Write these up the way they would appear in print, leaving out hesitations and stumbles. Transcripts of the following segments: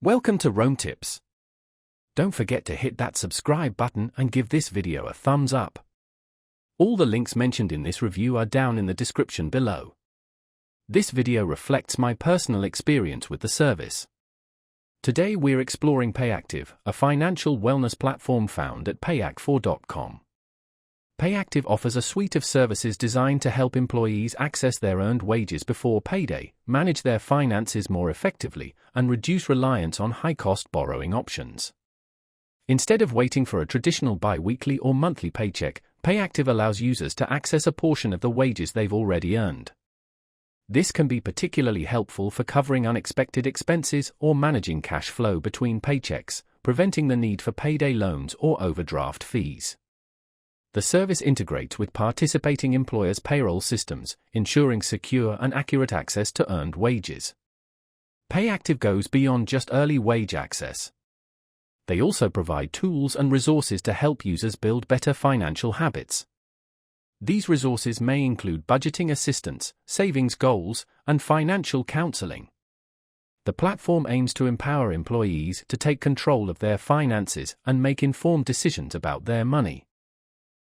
Welcome to Rome Tips. Don't forget to hit that subscribe button and give this video a thumbs up. All the links mentioned in this review are down in the description below. This video reflects my personal experience with the service. Today we're exploring PayActiv, a financial wellness platform found at PayActiv.com. PayActiv offers a suite of services designed to help employees access their earned wages before payday, manage their finances more effectively, and reduce reliance on high-cost borrowing options. Instead of waiting for a traditional bi-weekly or monthly paycheck, PayActiv allows users to access a portion of the wages they've already earned. This can be particularly helpful for covering unexpected expenses or managing cash flow between paychecks, preventing the need for payday loans or overdraft fees. The service integrates with participating employers' payroll systems, ensuring secure and accurate access to earned wages. PayActiv goes beyond just early wage access. They also provide tools and resources to help users build better financial habits. These resources may include budgeting assistance, savings goals, and financial counseling. The platform aims to empower employees to take control of their finances and make informed decisions about their money.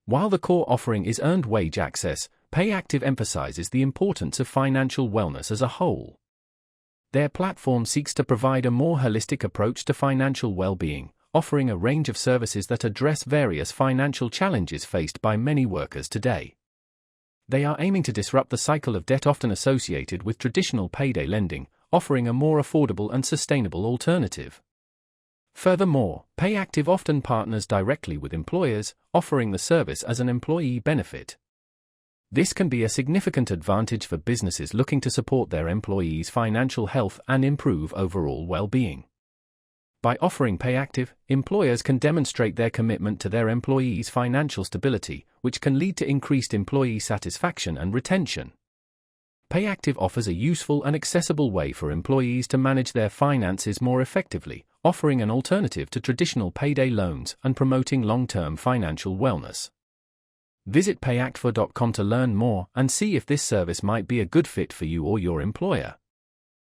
While the core offering is earned wage access, PayActiv emphasizes the importance of financial wellness as a whole. Their platform seeks to provide a more holistic approach to financial well-being, offering a range of services that address various financial challenges faced by many workers today. They are aiming to disrupt the cycle of debt often associated with traditional payday lending, offering a more affordable and sustainable alternative. Furthermore, PayActiv often partners directly with employers, offering the service as an employee benefit. This can be a significant advantage for businesses looking to support their employees' financial health and improve overall well-being. By offering PayActiv, employers can demonstrate their commitment to their employees' financial stability, which can lead to increased employee satisfaction and retention. PayActiv offers a useful and accessible way for employees to manage their finances more effectively, offering an alternative to traditional payday loans and promoting long-term financial wellness. Visit PayActiv.com to learn more and see if this service might be a good fit for you or your employer.